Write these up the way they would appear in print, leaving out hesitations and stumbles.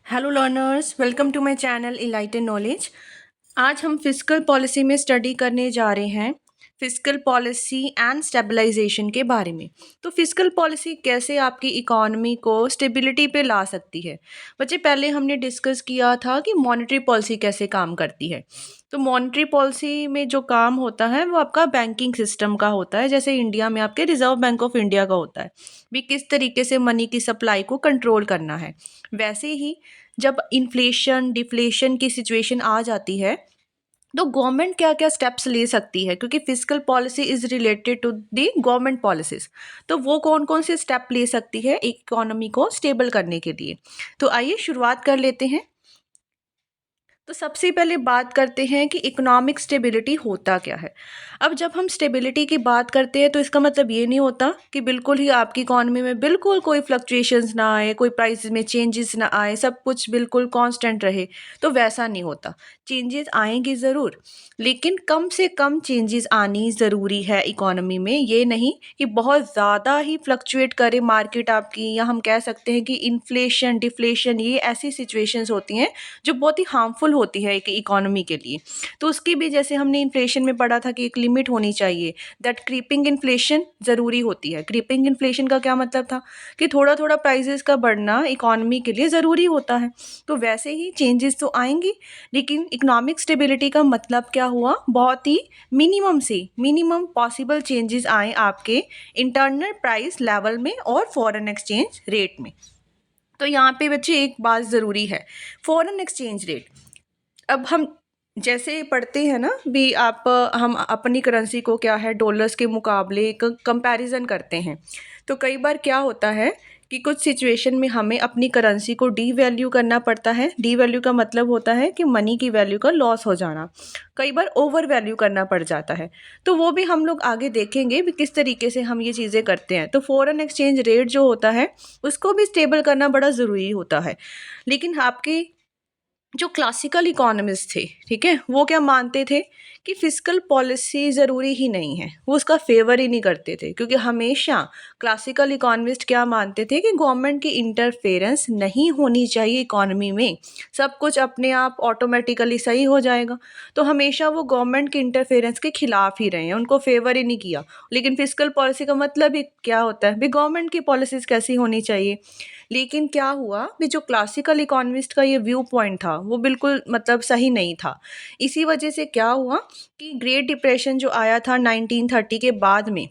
Hello learners, welcome to my channel enlighten knowledge. आज हम fiscal policy में study करने जा रहे हैं फिस्कल पॉलिसी एंड स्टेबलाइजेशन के बारे में। तो फिस्कल पॉलिसी कैसे आपकी इकोनॉमी को स्टेबिलिटी पे ला सकती है। बच्चे, पहले हमने डिस्कस किया था कि मॉनेटरी पॉलिसी कैसे काम करती है। तो मॉनेटरी पॉलिसी में जो काम होता है वो आपका बैंकिंग सिस्टम का होता है, जैसे इंडिया में आपके रिजर्व बैंक ऑफ इंडिया का होता है भी किस तरीके से मनी की सप्लाई को कंट्रोल करना है। वैसे ही जब इन्फ्लेशन डिफ्लेशन की सिचुएशन आ जाती है तो गवर्नमेंट क्या क्या स्टेप्स ले सकती है, क्योंकि fiscal policy is related to the government policies. तो वो कौन कौन से स्टेप ले सकती है इकोनॉमी को स्टेबल करने के लिए। तो आइए शुरुआत कर लेते हैं। तो सबसे पहले बात करते हैं कि इकोनॉमिक स्टेबिलिटी होता क्या है। अब जब हम स्टेबिलिटी की बात करते हैं तो इसका मतलब ये नहीं होता कि बिल्कुल ही आपकी इकॉनमी में बिल्कुल कोई फ्लक्चुएशंस ना आए, कोई प्राइस में चेंजेस ना आए, सब कुछ बिल्कुल कांस्टेंट रहे। तो वैसा नहीं होता। चेंजेस आएंगी ज़रूर, लेकिन कम से कम चेंजेस आनी ज़रूरी है इकोनॉमी में। ये नहीं कि बहुत ज़्यादा ही फ्लक्चुएट करे मार्केट आपकी, या हम कह सकते हैं कि इन्फ्लेशन डिफ्लेशन, ये ऐसी सिचुएशंस होती हैं जो बहुत ही हार्मफुल होती है एक इकोनॉमी के लिए। तो उसकी भी, जैसे हमने इन्फ्लेशन में पढ़ा था कि एक लिमिट होनी चाहिए, दैट क्रीपिंग इन्फ्लेशन ज़रूरी होती है। क्रीपिंग इन्फ्लेशन का क्या मतलब था कि थोड़ा थोड़ा प्राइसेस का बढ़ना इकोनॉमी के लिए ज़रूरी होता है। तो वैसे ही चेंजेस तो आएंगी, लेकिन इकोनॉमिक स्टेबिलिटी का मतलब क्या हुआ, बहुत ही मिनिमम से मिनिमम पॉसिबल चेंजेस आए आपके इंटरनल प्राइस लेवल में और फॉरेन एक्सचेंज रेट में। तो यहाँ पे बच्चे एक बात ज़रूरी है, फॉरेन एक्सचेंज रेट। अब हम जैसे पढ़ते हैं ना भी, आप हम अपनी करेंसी को क्या है डॉलर्स के मुकाबले एक कंपैरिजन करते हैं। तो कई बार क्या होता है कि कुछ सिचुएशन में हमें अपनी करेंसी को डी वैल्यू करना पड़ता है। डी वैल्यू का मतलब होता है कि मनी की वैल्यू का लॉस हो जाना। कई बार ओवर वैल्यू करना पड़ जाता है। तो वो भी हम लोग आगे देखेंगे भी किस तरीके से हम ये चीज़ें करते हैं। तो फॉरेन एक्सचेंज रेट जो होता है उसको भी स्टेबल करना बड़ा ज़रूरी होता है। लेकिन आपकी जो क्लासिकल इकोनॉमिस्ट थे, ठीक है, वो क्या मानते थे कि फिस्कल पॉलिसी ज़रूरी ही नहीं है, वो उसका फेवर ही नहीं करते थे। क्योंकि हमेशा क्लासिकल इकोनॉमिस्ट क्या मानते थे कि गवर्नमेंट की इंटरफेरेंस नहीं होनी चाहिए इकोनॉमी में, सब कुछ अपने आप ऑटोमेटिकली सही हो जाएगा। तो हमेशा वो गवर्नमेंट के इंटरफेरेंस के खिलाफ ही रहे हैं, उनको फेवर ही नहीं किया। लेकिन फिस्कल पॉलिसी का मतलब ही क्या होता है भी, गवर्नमेंट की पॉलिसीज़ कैसी होनी चाहिए। लेकिन क्या हुआ भी, जो क्लासिकल इकोनॉमिस्ट का ये व्यू पॉइंट था वो बिल्कुल मतलब सही नहीं था। इसी वजह से क्या हुआ कि ग्रेट डिप्रेशन जो आया था 1930 के बाद में,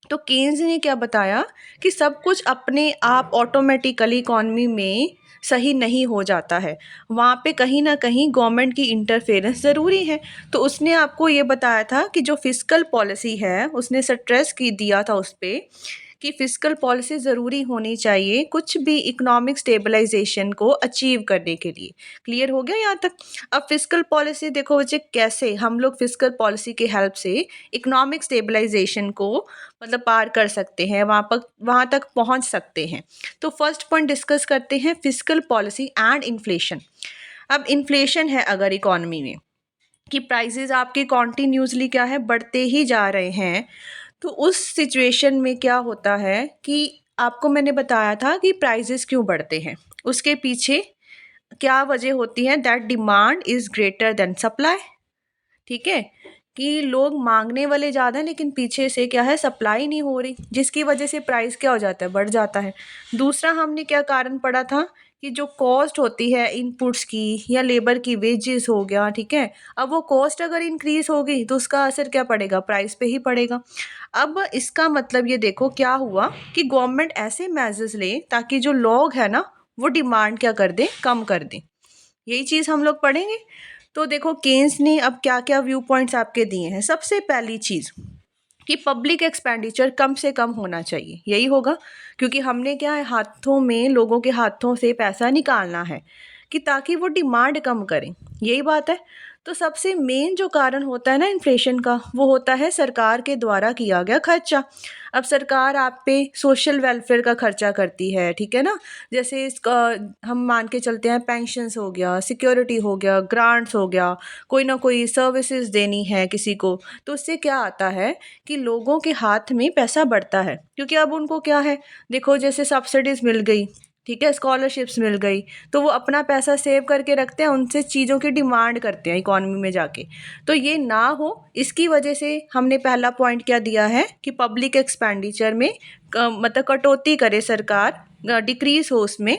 तो केन्स ने क्या बताया कि सब कुछ अपने आप ऑटोमेटिकली इकॉनमी में सही नहीं हो जाता है, वहाँ पे कहीं ना कहीं गवर्नमेंट की इंटरफेरेंस ज़रूरी है। तो उसने आपको ये बताया था कि जो फिस्कल पॉलिसी है उसने स्ट्रेस की दिया था उस पर कि फिस्कल पॉलिसी ज़रूरी होनी चाहिए कुछ भी इकोनॉमिक स्टेबलाइजेशन को अचीव करने के लिए। क्लियर हो गया यहाँ तक। अब फिस्कल पॉलिसी देखो बच्चे, कैसे हम लोग फिस्कल पॉलिसी की हेल्प से इकोनॉमिक स्टेबलाइजेशन को मतलब पार कर सकते हैं, वहाँ तक पहुँच सकते हैं। तो फर्स्ट पॉइंट डिस्कस करते हैं फिस्कल पॉलिसी एंड इन्फ्लेशन। अब इन्फ्लेशन है अगर इकोनॉमी में कि प्राइसेस आपके कॉन्टिन्यूसली क्या है बढ़ते ही जा रहे हैं, तो उस सिचुएशन में क्या होता है कि आपको मैंने बताया था कि प्राइसेस क्यों बढ़ते हैं, उसके पीछे क्या वजह होती है, that demand is greater than supply. ठीक है, कि लोग मांगने वाले ज़्यादा हैं लेकिन पीछे से क्या है, सप्लाई नहीं हो रही, जिसकी वजह से प्राइस क्या हो जाता है, बढ़ जाता है। दूसरा हमने क्या कारण पढ़ा था कि जो कॉस्ट होती है इनपुट्स की या लेबर की वेजेस हो गया, ठीक है, अब वो कॉस्ट अगर इंक्रीज हो गई तो उसका असर क्या पड़ेगा, प्राइस पे ही पड़ेगा। अब इसका मतलब ये देखो क्या हुआ कि गवर्नमेंट ऐसे मेजर्स ले ताकि जो लोग हैं ना वो डिमांड क्या कर दें, कम कर दें। यही चीज़ हम लोग पढ़ेंगे। तो देखो केन्स ने अब क्या क्या व्यू पॉइंट्स आपके दिए हैं। सबसे पहली चीज़ कि पब्लिक एक्सपेंडिचर कम से कम होना चाहिए, यही होगा। क्योंकि हमने क्या है, हाथों में लोगों के हाथों से पैसा निकालना है कि ताकि वो डिमांड कम करें, यही बात है। तो सबसे मेन जो कारण होता है ना इन्फ्लेशन का, वो होता है सरकार के द्वारा किया गया खर्चा। अब सरकार आप पे सोशल वेलफेयर का खर्चा करती है, ठीक है ना, जैसे इसका हम मान के चलते हैं, पेंशन्स हो गया, सिक्योरिटी हो गया, ग्रांट्स हो गया, कोई ना कोई सर्विसेज देनी है किसी को। तो उससे क्या आता है कि लोगों के हाथ में पैसा बढ़ता है, क्योंकि अब उनको क्या है, देखो जैसे सब्सिडीज मिल गई, ठीक है, स्कॉलरशिप्स मिल गई, तो वो अपना पैसा सेव करके रखते हैं, उनसे चीज़ों की डिमांड करते हैं इकॉनमी में जाके। तो ये ना हो, इसकी वजह से हमने पहला पॉइंट क्या दिया है कि पब्लिक एक्सपेंडिचर में मतलब कटौती करे सरकार, डिक्रीज हो उसमें।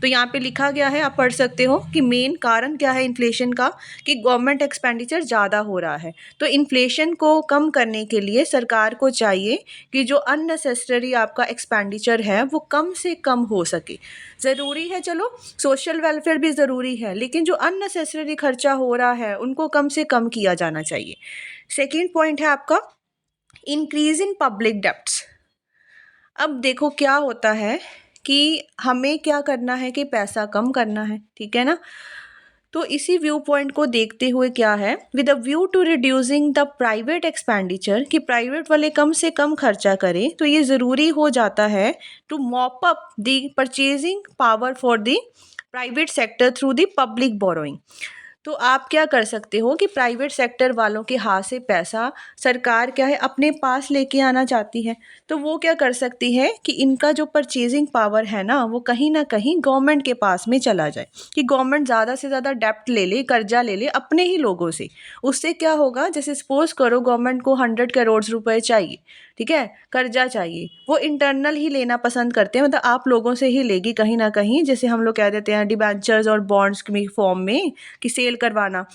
तो यहाँ पे लिखा गया है, आप पढ़ सकते हो कि मेन कारण क्या है इन्फ्लेशन का, कि गवर्नमेंट एक्सपेंडिचर ज़्यादा हो रहा है। तो इन्फ्लेशन को कम करने के लिए सरकार को चाहिए कि जो अननेसेसरी आपका एक्सपेंडिचर है वो कम से कम हो सके। ज़रूरी है, चलो सोशल वेलफेयर भी ज़रूरी है, लेकिन जो अननेसेसरी खर्चा हो रहा है उनको कम से कम किया जाना चाहिए। सेकेंड पॉइंट है आपका इंक्रीज इन पब्लिक डेप्ट्स। अब देखो क्या होता है कि हमें क्या करना है कि पैसा कम करना है, ठीक है ना। तो इसी व्यू पॉइंट को देखते हुए क्या है, with a view to reducing the private expenditure, कि प्राइवेट वाले कम से कम खर्चा करें, तो ये ज़रूरी हो जाता है to mop up the purchasing power for the private sector through the public borrowing. तो आप क्या कर सकते हो कि प्राइवेट सेक्टर वालों के हाथ से पैसा सरकार क्या है अपने पास लेके आना चाहती है, तो वो क्या कर सकती है कि इनका जो परचेजिंग पावर है ना वो कहीं ना कहीं गवर्नमेंट के पास में चला जाए, कि गवर्नमेंट ज़्यादा से ज़्यादा डेप्ट ले ले, कर्जा ले ले अपने ही लोगों से। उससे क्या होगा, जैसे सपोज करो गवर्नमेंट को 100 करोड़ रुपए चाहिए, ठीक है, कर्जा चाहिए, वो इंटरनल ही लेना पसंद करते हैं, मतलब आप लोगों से ही लेगी कहीं ना कहीं, जैसे हम लोग कह देते हैं डिबेंचर्स और बॉन्ड्स की फॉर्म में कि सेल करवाना।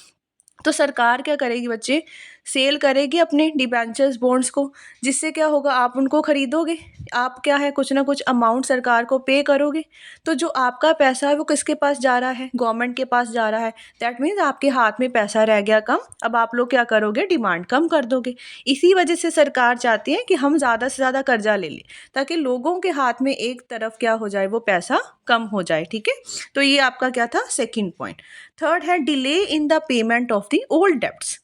तो सरकार क्या करेगी बच्चे, सेल करेगी अपने डिबेंचर्स बॉन्ड्स को, जिससे क्या होगा, आप उनको खरीदोगे, आप क्या है कुछ ना कुछ अमाउंट सरकार को पे करोगे, तो जो आपका पैसा है वो किसके पास जा रहा है, गवर्नमेंट के पास जा रहा है। दैट मीन्स आपके हाथ में पैसा रह गया कम, अब आप लोग क्या करोगे, डिमांड कम कर दोगे। इसी वजह से सरकार चाहती है कि हम ज़्यादा से ज़्यादा कर्जा ले लें, ताकि लोगों के हाथ में एक तरफ क्या हो जाए, वो पैसा कम हो जाए, ठीक है। तो ये आपका क्या था, सेकेंड पॉइंट। थर्ड है delay in the payment of the old debts.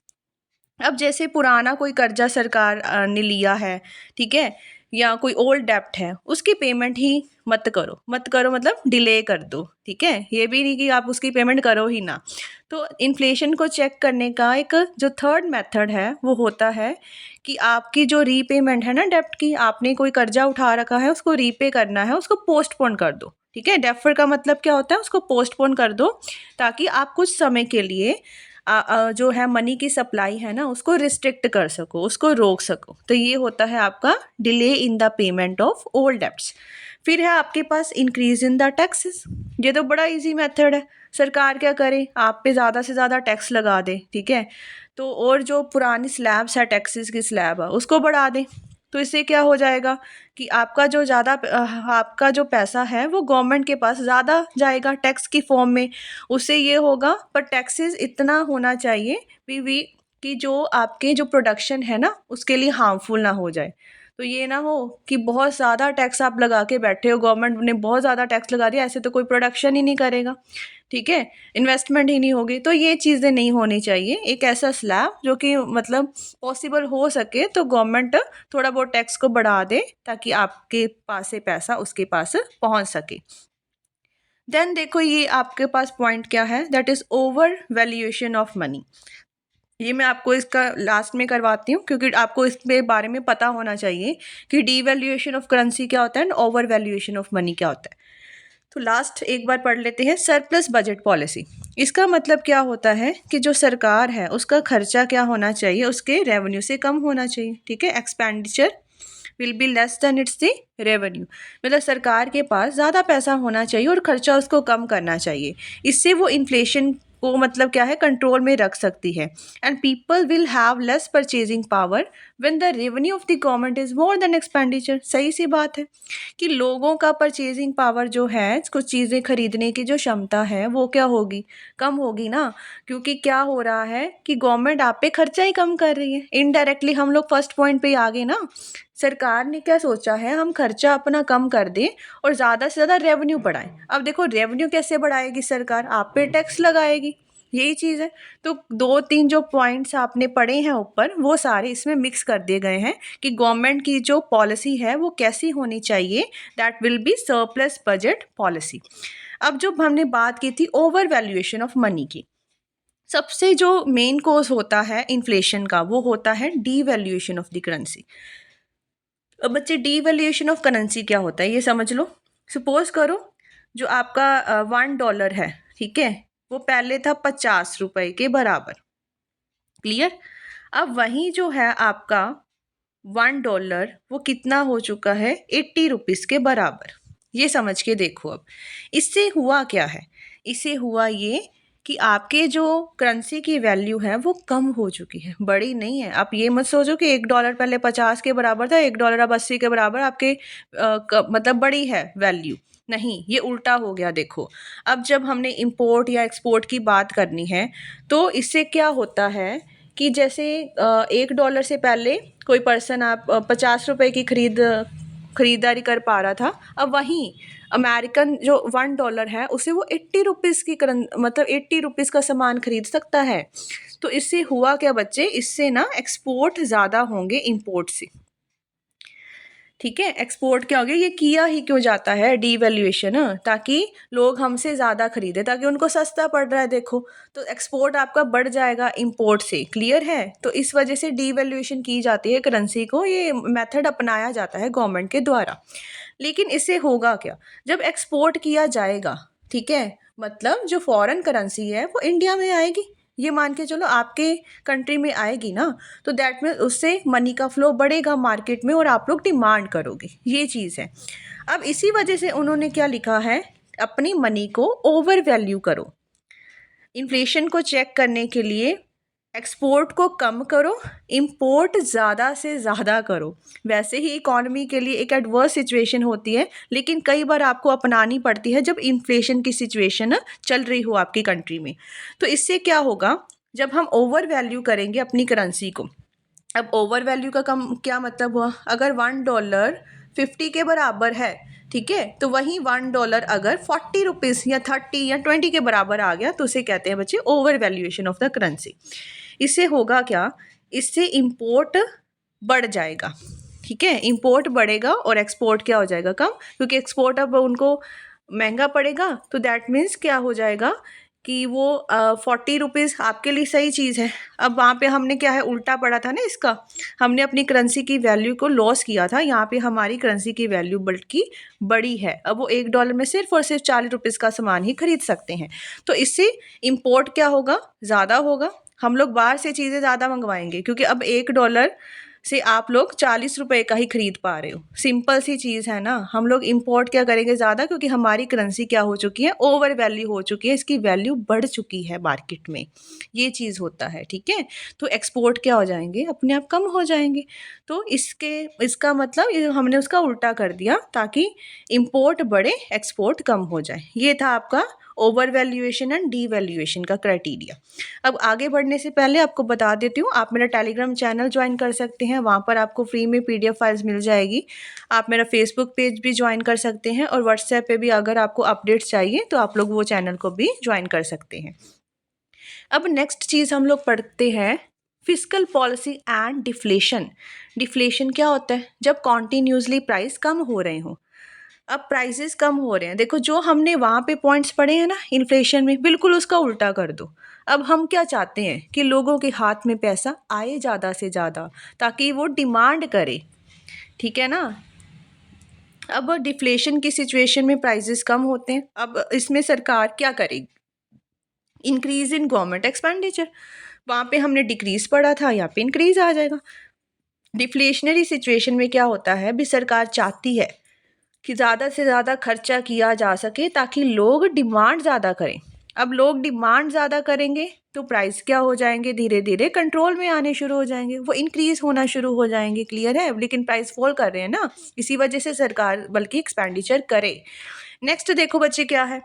अब जैसे पुराना कोई कर्जा सरकार ने लिया है, ठीक है, या कोई ओल्ड डेप्ट है, उसकी पेमेंट ही मत करो, मत करो मतलब डिले कर दो, ठीक है, ये भी नहीं कि आप उसकी पेमेंट करो ही ना। तो इन्फ्लेशन को चेक करने का एक जो थर्ड मेथड है वो होता है कि आपकी जो रीपेमेंट है ना डेप्ट की, आपने कोई कर्जा उठा रखा है उसको रीपे करना है, उसको पोस्टपोन कर दो, ठीक है। डेफर का मतलब क्या होता है, उसको पोस्टपोन कर दो, ताकि आप कुछ समय के लिए जो है मनी की सप्लाई है ना उसको रिस्ट्रिक्ट कर सको, उसको रोक सको। तो ये होता है आपका delay in the payment of old debts. फिर है आपके पास इंक्रीज इन द टैक्सेस। ये तो बड़ा इजी मेथड है, सरकार क्या करे, आप पे ज़्यादा से ज़्यादा टैक्स लगा दे, ठीक है। तो और जो पुरानी स्लैब्स है, टैक्सेस की स्लैब है, उसको बढ़ा दे। तो इससे क्या हो जाएगा कि आपका जो आपका जो पैसा है वो गवर्नमेंट के पास ज़्यादा जाएगा टैक्स की फॉर्म में। उससे ये होगा, पर टैक्सेस इतना होना चाहिए भी कि जो आपके जो प्रोडक्शन है ना उसके लिए हार्मफुल ना हो जाए। तो ये ना हो कि बहुत ज़्यादा टैक्स आप लगा के बैठे हो, गवर्नमेंट ने बहुत ज़्यादा टैक्स लगा दिया, ऐसे तो कोई प्रोडक्शन ही नहीं करेगा, ठीक है, इन्वेस्टमेंट ही नहीं होगी। तो ये चीज़ें नहीं होनी चाहिए। एक ऐसा स्लैब जो कि मतलब पॉसिबल हो सके तो गवर्नमेंट थोड़ा बहुत टैक्स को बढ़ा दे, ताकि आपके पास से पैसा उसके पास पहुंच सके। देन देखो ये आपके पास पॉइंट क्या है, that is over valuation of money. ये मैं आपको इसका लास्ट में करवाती हूँ, क्योंकि आपको इसके बारे में पता होना चाहिए कि डीवैल्यूएशन ऑफ करेंसी क्या होता है and over valuation of money क्या होता है। तो लास्ट एक बार पढ़ लेते हैं, सरप्लस बजट पॉलिसी। इसका मतलब क्या होता है कि जो सरकार है उसका खर्चा क्या होना चाहिए, उसके रेवेन्यू से कम होना चाहिए, ठीक है। Expenditure will be less than it's the revenue, मतलब सरकार के पास ज़्यादा पैसा होना चाहिए और खर्चा उसको कम करना चाहिए। इससे वो इन्फ्लेशन को मतलब क्या है कंट्रोल में रख सकती है। And people will have less purchasing power when the revenue of the government is more than expenditure. सही सी बात है कि लोगों का परचेजिंग पावर जो है, कुछ चीज़ें खरीदने की जो क्षमता है वो क्या होगी, कम होगी ना। क्योंकि क्या हो रहा है कि गवर्नमेंट आप पे खर्चा ही कम कर रही है। इनडायरेक्टली हम लोग फर्स्ट पॉइंट पे आ गए ना, सरकार ने क्या सोचा है, हम खर्चा अपना कम कर दें और ज़्यादा से ज़्यादा रेवेन्यू बढ़ाएं। अब देखो रेवेन्यू कैसे बढ़ाएगी सरकार, आप पे टैक्स लगाएगी, यही चीज़ है। तो दो तीन जो पॉइंट्स आपने पढ़े हैं ऊपर वो सारे इसमें मिक्स कर दिए गए हैं कि गवर्नमेंट की जो पॉलिसी है वो कैसी होनी चाहिए, that will be surplus budget policy. अब जो हमने बात की थी ओवर वैल्यूएशन ऑफ मनी की, सबसे जो मेन कॉज होता है इन्फ्लेशन का वो होता है डीवैल्यूएशन ऑफ द करेंसी। अब बच्चे डीवैल्यूएशन ऑफ करेंसी क्या होता है ये समझ लो। सपोज करो जो आपका $1 है, ठीक है, वो पहले था 50 रुपए के बराबर। क्लियर? अब वहीं जो है आपका $1 वो कितना हो चुका है, 80 रुपीज़ के बराबर। ये समझ के देखो। अब इससे हुआ क्या है, इससे हुआ ये कि आपके जो करेंसी की वैल्यू है वो कम हो चुकी है, बड़ी नहीं है। आप ये मत सोचो कि $1 पहले 50 के बराबर था, $1 अब 80 के बराबर आपके मतलब बड़ी है वैल्यू। नहीं, ये उल्टा हो गया। देखो, अब जब हमने इंपोर्ट या एक्सपोर्ट की बात करनी है तो इससे क्या होता है कि जैसे $1 से पहले कोई पर्सन आप 50 रुपए की खरीदारी कर पा रहा था, अब वहीं अमेरिकन जो $1 है उसे वो 80 रुपीज़ की मतलब 80 रुपीज़ का सामान खरीद सकता है। तो इससे हुआ क्या बच्चे, इससे ना एक्सपोर्ट ज़्यादा होंगे इंपोर्ट से। ठीक है, एक्सपोर्ट क्या हो गया, ये किया ही क्यों जाता है, डीवैल्यूएशन, ताकि लोग हमसे ज़्यादा खरीदे, ताकि उनको सस्ता पड़ रहा है। देखो, तो एक्सपोर्ट आपका बढ़ जाएगा इंपोर्ट से। क्लियर है? तो इस वजह से डीवैल्यूएशन की जाती है करेंसी को, ये मेथड अपनाया जाता है गवर्नमेंट के द्वारा। लेकिन इससे होगा क्या, जब एक्सपोर्ट किया जाएगा, ठीक है, मतलब जो फॉरेन करेंसी है वो इंडिया में आएगी, ये मान के चलो आपके कंट्री में आएगी ना, तो दैट मीन्स उससे मनी का फ्लो बढ़ेगा मार्केट में और आप लोग डिमांड करोगे, ये चीज़ है। अब इसी वजह से उन्होंने क्या लिखा है, अपनी मनी को ओवर वैल्यू करो। इन्फ्लेशन को चेक करने के लिए एक्सपोर्ट को कम करो, इंपोर्ट ज़्यादा से ज़्यादा करो। वैसे ही इकॉनमी के लिए एक एडवर्स सिचुएशन होती है, लेकिन कई बार आपको अपनानी पड़ती है जब इन्फ्लेशन की सिचुएशन चल रही हो आपकी कंट्री में। तो इससे क्या होगा, जब हम ओवर वैल्यू करेंगे अपनी करेंसी को। अब ओवर वैल्यू का कम क्या मतलब हुआ, अगर $1 50 के बराबर है, ठीक है, तो वहीं $1 अगर 40 रुपीज़ या 30 या 20 के बराबर आ गया तो उसे कहते हैं बच्चे over valuation of the currency. इससे होगा क्या, इससे इंपोर्ट बढ़ जाएगा। ठीक है, इंपोर्ट बढ़ेगा और एक्सपोर्ट क्या हो जाएगा, कम, क्योंकि एक्सपोर्ट अब उनको महंगा पड़ेगा। तो दैट मीन्स क्या हो जाएगा कि वो 40 रुपीज़ आपके लिए सही चीज़ है। अब वहाँ पे हमने क्या है, उल्टा पड़ा था ना इसका, हमने अपनी करेंसी की वैल्यू को लॉस किया था, यहाँ पे हमारी करेंसी की वैल्यू बल्कि बड़ी है। अब वो $1 में सिर्फ और सिर्फ 40 रुपीज़ का सामान ही खरीद सकते हैं। तो इससे इंपोर्ट क्या होगा, ज़्यादा होगा। हम लोग बाहर से चीज़ें ज़्यादा मंगवाएंगे, क्योंकि अब $1 से आप लोग 40 रुपए का ही खरीद पा रहे हो। सिंपल सी चीज़ है ना। हम लोग इंपोर्ट क्या करेंगे ज़्यादा, क्योंकि हमारी करेंसी क्या हो चुकी है, ओवर वैल्यू हो चुकी है, इसकी वैल्यू बढ़ चुकी है मार्केट में। ये चीज़ होता है, ठीक है। तो एक्सपोर्ट क्या हो जाएंगे, अपने आप कम हो जाएंगे। तो इसका मतलब ये हमने उसका उल्टा कर दिया, ताकि इंपोर्ट बढ़े एक्सपोर्ट कम हो जाए। ये था आपका ओवर वैल्यूएशन एंड डीवैल्यूएशन का क्राइटेरिया। अब आगे बढ़ने से पहले आपको बता देती हूँ, आप मेरा टेलीग्राम चैनल ज्वाइन कर सकते हैं, वहाँ पर आपको फ्री में PDF फाइल्स मिल जाएगी। आप मेरा फेसबुक पेज भी ज्वाइन कर सकते हैं, और व्हाट्सएप पे भी अगर आपको अपडेट्स चाहिए तो आप लोग वो चैनल को भी ज्वाइन कर सकते हैं। अब नेक्स्ट चीज़ हम लोग पढ़ते हैं, fiscal policy and deflation. Deflation क्या होता है, जब कॉन्टीन्यूसली प्राइस कम हो रहे हों। अब प्राइसेस कम हो रहे हैं, देखो जो हमने वहाँ पे पॉइंट्स पढ़े हैं ना इन्फ्लेशन में, बिल्कुल उसका उल्टा कर दो। अब हम क्या चाहते हैं कि लोगों के हाथ में पैसा आए ज़्यादा से ज़्यादा, ताकि वो डिमांड करे, ठीक है ना। अब डिफ्लेशन की सिचुएशन में प्राइसेस कम होते हैं। अब इसमें सरकार क्या करेगी, इंक्रीज इन गवर्नमेंट एक्सपेंडिचर। वहाँ पे हमने डिक्रीज पढ़ा था, यहाँ पे इंक्रीज आ जाएगा। डिफ्लेशनरी सिचुएशन में क्या होता है, भी सरकार चाहती है कि ज़्यादा से ज़्यादा खर्चा किया जा सके, ताकि लोग डिमांड ज़्यादा करें। अब लोग डिमांड ज़्यादा करेंगे तो प्राइस क्या हो जाएंगे, धीरे धीरे कंट्रोल में आने शुरू हो जाएंगे, वो इंक्रीज़ होना शुरू हो जाएंगे। क्लियर है? लेकिन प्राइस फॉल कर रहे हैं ना, इसी वजह से सरकार बल्कि एक्सपेंडिचर करे। नेक्स्ट देखो बच्चे क्या है,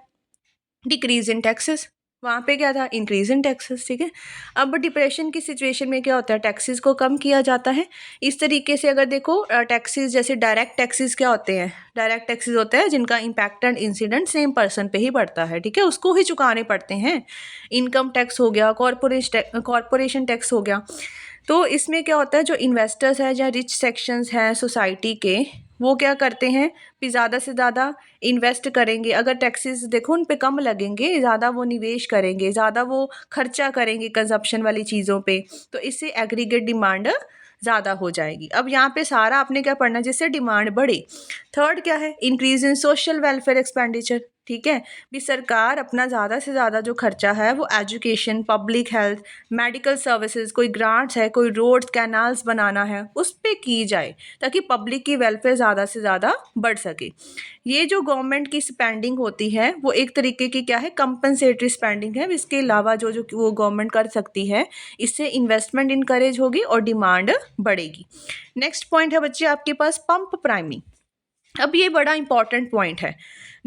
डिक्रीज इन टैक्सेस। वहाँ पे क्या था, इंक्रीज इन टैक्सेस, ठीक है। अब डिप्रेशन की सिचुएशन में क्या होता है, टैक्सेस को कम किया जाता है। इस तरीके से अगर देखो टैक्सेस, जैसे डायरेक्ट टैक्सेस क्या होते हैं, डायरेक्ट टैक्सेस होते हैं जिनका impact and incident same person पे ही पड़ता है, ठीक है, उसको ही चुकाने पड़ते हैं। इनकम टैक्स हो गया, कॉरपोरेशन टैक्स हो गया। तो इसमें क्या होता है, जो इन्वेस्टर्स हैं या रिच सेक्शंस हैं सोसाइटी के, वो क्या करते हैं कि ज़्यादा से ज़्यादा इन्वेस्ट करेंगे। अगर टैक्सेस देखो उन पे कम लगेंगे, ज़्यादा वो निवेश करेंगे, ज़्यादा वो खर्चा करेंगे कंजप्शन वाली चीज़ों पे, तो इससे एग्रीगेट डिमांड ज़्यादा हो जाएगी। अब यहाँ पे सारा आपने क्या पढ़ना है, जिससे डिमांड बढ़े। थर्ड क्या है, increase in social welfare expenditure, ठीक है। भी सरकार अपना ज़्यादा से ज़्यादा जो खर्चा है वो education, public health, medical services, कोई ग्रांट्स है, कोई रोड्स कैनाल्स बनाना है, उस पे की जाए ताकि पब्लिक की वेलफेयर ज़्यादा से ज़्यादा बढ़ सके। ये जो गवर्नमेंट की स्पेंडिंग होती है वो एक तरीके की क्या है, कंपनसेटरी स्पेंडिंग है। इसके अलावा जो जो वो गवर्नमेंट कर सकती है, इससे इन्वेस्टमेंट इनकरेज होगी और डिमांड बढ़ेगी। नेक्स्ट पॉइंट है बच्चे आपके पास पंप प्राइमिंग। अब ये बड़ा इंपॉर्टेंट पॉइंट है।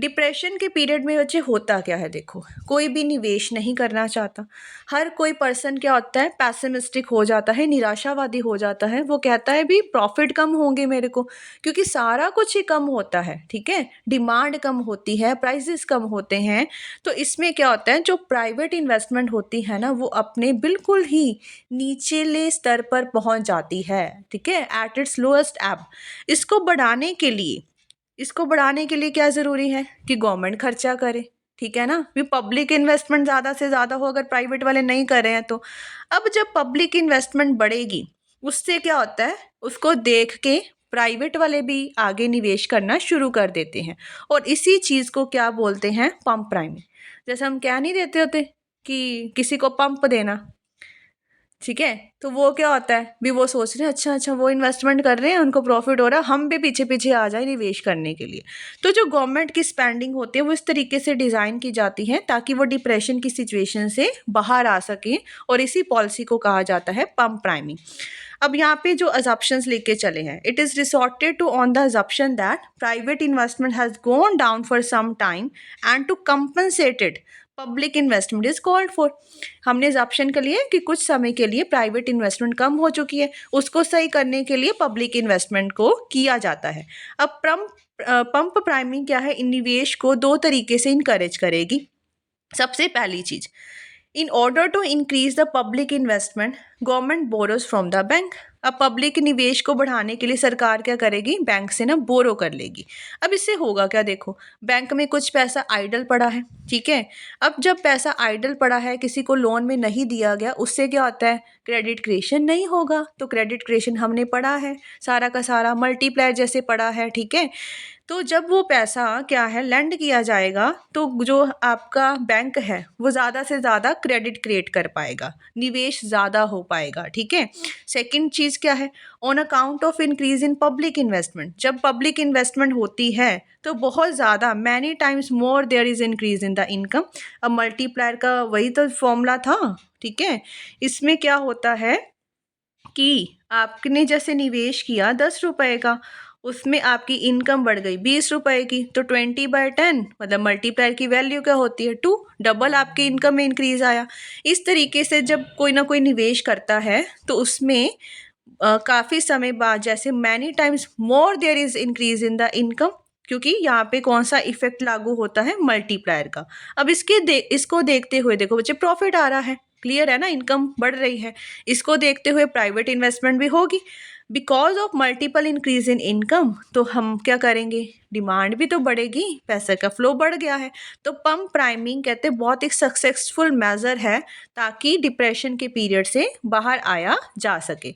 डिप्रेशन के पीरियड में बच्चे होता क्या है, देखो कोई भी निवेश नहीं करना चाहता। हर कोई पर्सन क्या होता है, पैसिमिस्टिक हो जाता है, निराशावादी हो जाता है। वो कहता है भी प्रॉफिट कम होंगे मेरे को, क्योंकि सारा कुछ ही कम होता है, ठीक है। डिमांड कम होती है, प्राइसेस कम होते हैं। तो इसमें क्या होता है, जो प्राइवेट इन्वेस्टमेंट होती है ना, वो अपने बिल्कुल ही नीचेले स्तर पर पहुंच जाती है, ठीक है, एट इट्स लोएस्ट एब। इसको बढ़ाने के लिए क्या ज़रूरी है कि गवर्नमेंट खर्चा करे, ठीक है ना। भी पब्लिक इन्वेस्टमेंट ज़्यादा से ज़्यादा हो, अगर प्राइवेट वाले नहीं कर रहे हैं तो। अब जब पब्लिक इन्वेस्टमेंट बढ़ेगी, उससे क्या होता है, उसको देख के प्राइवेट वाले भी आगे निवेश करना शुरू कर देते हैं। और इसी चीज़ को क्या बोलते हैं, पंप प्राइमिंग। जैसे हम क्या नहीं देते होते कि किसी को पंप देना, ठीक है। तो वो क्या होता है, भी वो सोच रहे हैं अच्छा अच्छा वो इन्वेस्टमेंट कर रहे हैं, उनको प्रॉफिट हो रहा है, हम भी पीछे पीछे आ जाए निवेश करने के लिए। तो जो गवर्नमेंट की स्पेंडिंग होती है वो इस तरीके से डिज़ाइन की जाती है ताकि वो डिप्रेशन की सिचुएशन से बाहर आ सके, और इसी पॉलिसी को कहा जाता है पंप प्राइमिंग। अब यहाँ पे जो अजप्शंस लेके चले हैं, it is resorted to on the assumption that private investment has gone down for some time and to compensated public investment is called for. हमने अजप्शन कर लिया कि कुछ समय के लिए प्राइवेट इन्वेस्टमेंट कम हो चुकी है, उसको सही करने के लिए पब्लिक इन्वेस्टमेंट को किया जाता है। अब पंप प्राइमिंग क्या है, इन निवेश को दो तरीके से इनकरेज करेगी। सबसे पहली चीज़, in order to increase the public investment government borrows from the bank. अब पब्लिक निवेश को बढ़ाने के लिए सरकार क्या करेगी, बैंक से ना बोरो कर लेगी। अब इससे होगा क्या, देखो बैंक में कुछ पैसा आइडल पड़ा है, ठीक है। अब जब पैसा आइडल पड़ा है, किसी को लोन में नहीं दिया गया, उससे क्या होता है, क्रेडिट क्रिएशन नहीं होगा। तो क्रेडिट क्रिएशन हमने पढ़ा है, सारा का सारा मल्टीप्लायर जैसे पढ़ा है, ठीक है। तो जब वो पैसा क्या है लेंड किया जाएगा, तो जो आपका बैंक है वो ज़्यादा से ज़्यादा क्रेडिट क्रिएट कर पाएगा, निवेश ज़्यादा हो पाएगा, ठीक है। सेकंड चीज़ क्या है, on account of increase in public investment. जब पब्लिक इन्वेस्टमेंट होती है तो बहुत ज़्यादा, many times more there is increase in the income. अब मल्टीप्लायर का वही तो फॉर्मूला था, ठीक है। इसमें क्या होता है कि आपने जैसे निवेश किया 10 रुपए का, उसमें आपकी इनकम बढ़ गई 20 रुपए की, तो 20/10 मतलब मल्टीप्लायर की वैल्यू क्या होती है 2, डबल आपकी इनकम में इंक्रीज आया। इस तरीके से जब कोई ना कोई निवेश करता है तो उसमें काफ़ी समय बाद, जैसे many times more there is increase in the income, क्योंकि यहाँ पे कौन सा इफेक्ट लागू होता है, मल्टीप्लायर का। अब इसको देखते हुए देखो बच्चे, प्रॉफिट आ रहा है, क्लियर है ना, इनकम बढ़ रही है। इसको देखते हुए प्राइवेट इन्वेस्टमेंट भी होगी, because of multiple increase in income. तो हम क्या करेंगे, डिमांड भी तो बढ़ेगी, पैसे का फ्लो बढ़ गया है। तो पंप प्राइमिंग कहते हैं बहुत एक सक्सेसफुल मेजर है ताकि डिप्रेशन के पीरियड से बाहर आया जा सके।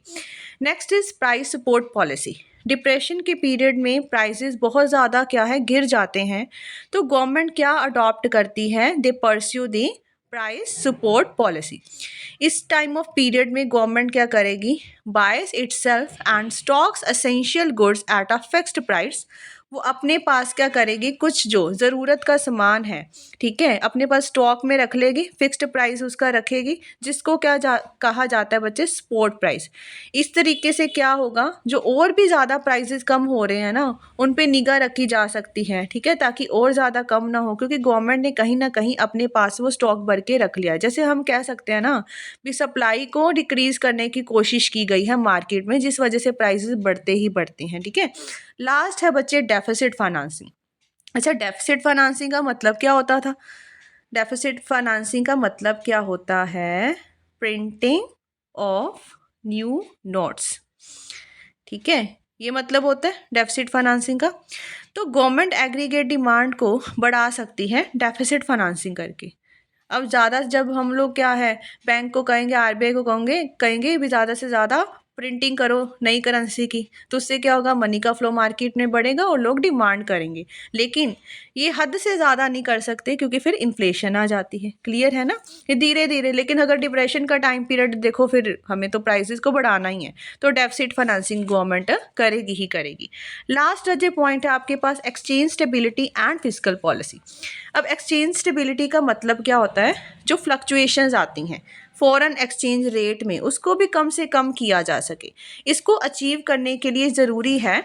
Next is price support policy. Depression के पीरियड में प्राइसेस बहुत ज़्यादा क्या है, गिर जाते हैं। तो गवर्नमेंट क्या अडॉप्ट करती है, they pursue the price support policy. इस टाइम ऑफ पीरियड में गवर्नमेंट क्या करेगी, buys itself and stocks essential goods at a fixed price. वो अपने पास क्या करेगी, कुछ जो ज़रूरत का सामान है, ठीक है, अपने पास स्टॉक में रख लेगी, फिक्स्ड प्राइस उसका रखेगी, जिसको कहा जाता है बच्चे स्पॉट प्राइस। इस तरीके से क्या होगा, जो और भी ज़्यादा प्राइसेस कम हो रहे हैं ना, उन पे निगाह रखी जा सकती है, ठीक है, ताकि और ज़्यादा कम ना हो, क्योंकि गवर्नमेंट ने कहीं ना कहीं अपने पास वो स्टॉक भर के रख लिया है। जैसे हम कह सकते हैं ना, भी सप्लाई को डिक्रीज़ करने की कोशिश की गई है मार्केट में, जिस वजह से प्राइसेस बढ़ते ही बढ़ते हैं, ठीक है। लास्ट है बच्चे डेफिसिट फाइनेंसिंग। अच्छा, डेफिसिट फाइनेंसिंग का मतलब क्या होता था, डेफिसिट फाइनेंसिंग का मतलब क्या होता है, प्रिंटिंग ऑफ न्यू नोट्स, ठीक है, ये मतलब होता है डेफिसिट फाइनेंसिंग का। तो गवर्नमेंट एग्रीगेट डिमांड को बढ़ा सकती है डेफिसिट फाइनेंसिंग करके। अब ज़्यादा जब हम लोग क्या है, बैंक को कहेंगे, आरबीआई को कहेंगे भी ज़्यादा से ज़्यादा प्रिंटिंग करो नई करेंसी की, तो उससे क्या होगा, मनी का फ्लो मार्केट में बढ़ेगा और लोग डिमांड करेंगे। लेकिन ये हद से ज़्यादा नहीं कर सकते क्योंकि फिर इन्फ्लेशन आ जाती है। क्लियर है ना? ये धीरे धीरे, लेकिन अगर डिप्रेशन का टाइम पीरियड देखो, फिर हमें तो प्राइसेस को बढ़ाना ही है, तो डेफिसिट फाइनेंसिंग गवर्नमेंट करेगी ही करेगी। लास्ट जो पॉइंट है आपके पास, exchange stability and fiscal policy. अब एक्सचेंज स्टेबिलिटी का मतलब क्या होता है, जो फ्लक्चुएशंस आती हैं फॉरेन एक्सचेंज रेट में, उसको भी कम से कम किया जा सके। इसको अचीव करने के लिए ज़रूरी है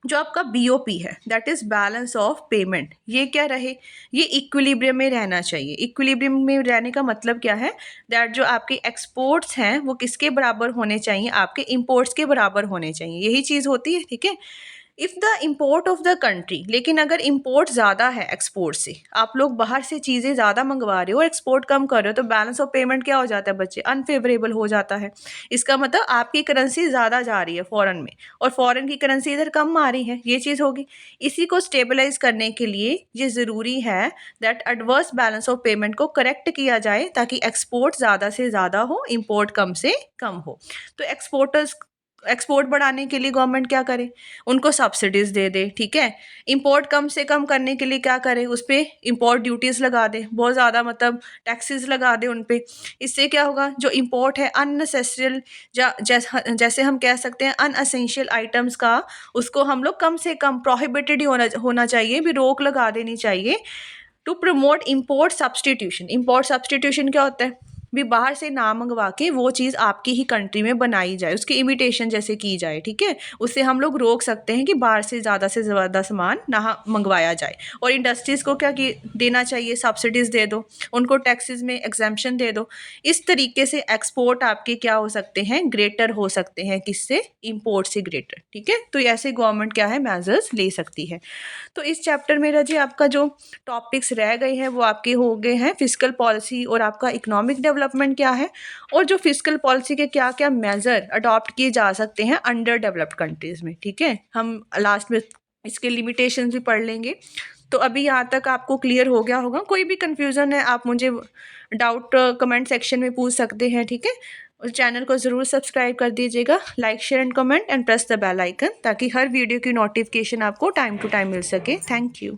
जो आपका बीओपी है, that is balance of payment, ये क्या रहे, ये इक्विलिब्रियम में रहना चाहिए। इक्विलिब्रियम में रहने का मतलब क्या है, दैट जो आपके एक्सपोर्ट्स हैं वो किसके बराबर होने चाहिए, आपके इंपोर्ट्स के बराबर होने चाहिए, यही चीज़ होती है। ठीक है, if the import of the country, लेकिन अगर इम्पोर्ट ज़्यादा है एक्सपोर्ट से, आप लोग बाहर से चीज़ें ज़्यादा मंगवा रहे हो, एक्सपोर्ट कम कर रहे हो, तो बैलेंस ऑफ पेमेंट क्या हो जाता है बच्चे, अनफेवरेबल हो जाता है। इसका मतलब आपकी करेंसी ज़्यादा जा रही है फॉरेन में और फॉरेन की करेंसी इधर कम आ रही है, ये चीज़ होगी। इसी को स्टेबलाइज करने के लिए ये ज़रूरी है that adverse balance of payment को करेक्ट किया जाए, ताकि एक्सपोर्ट ज़्यादा से ज़्यादा हो, इम्पोर्ट कम से कम हो। तो एक्सपोर्ट बढ़ाने के लिए गवर्नमेंट क्या करे, उनको सब्सिडीज़ दे दे। ठीक है, इंपोर्ट कम से कम करने के लिए क्या करे, उस पर इंपोर्ट ड्यूटीज़ लगा दे, बहुत ज़्यादा मतलब टैक्सेस लगा दे उन पे। इससे क्या होगा, जो इंपोर्ट है अननेसेसरियल, जैसे हम कह सकते हैं अनअसेंशियल आइटम्स का, उसको हम लोग कम से कम, प्रोहिबिटेड ही होना चाहिए, भी रोक लगा देनी चाहिए। To promote import substitution. Import substitution क्या होता है, भी बाहर से ना मंगवा के वो चीज़ आपकी ही कंट्री में बनाई जाए, उसकी इमिटेशन जैसे की जाए। ठीक है, उससे हम लोग रोक सकते हैं कि बाहर से ज़्यादा सामान ना मंगवाया जाए। और इंडस्ट्रीज़ को क्या देना चाहिए, सब्सिडीज़ दे दो, उनको टैक्सेस में एग्जेम्पशन दे दो। इस तरीके से एक्सपोर्ट आपके क्या हो सकते हैं, ग्रेटर हो सकते हैं, किससे, इम्पोर्ट से ग्रेटर। ठीक है, तो ऐसे गवर्नमेंट क्या है, मेजर्स ले सकती है। तो इस चैप्टर में जी आपका जो टॉपिक्स रह गए हैं वो आपके हो गए हैं फिस्कल पॉलिसी और आपका इकोनॉमिक डेवलपमेंट क्या है, और जो फिस्कल पॉलिसी के क्या क्या मेजर अडॉप्ट किए जा सकते हैं अंडर डेवलप्ड कंट्रीज़ में। ठीक है, हम लास्ट में इसके लिमिटेशंस भी पढ़ लेंगे। तो अभी यहाँ तक आपको क्लियर हो गया होगा। कोई भी कन्फ्यूज़न है आप मुझे डाउट कमेंट सेक्शन में पूछ सकते हैं। ठीक है, और चैनल को ज़रूर सब्सक्राइब कर दीजिएगा, like share and comment and press the bell icon, ताकि हर वीडियो की नोटिफिकेशन आपको टाइम टू टाइम मिल सके। Thank you.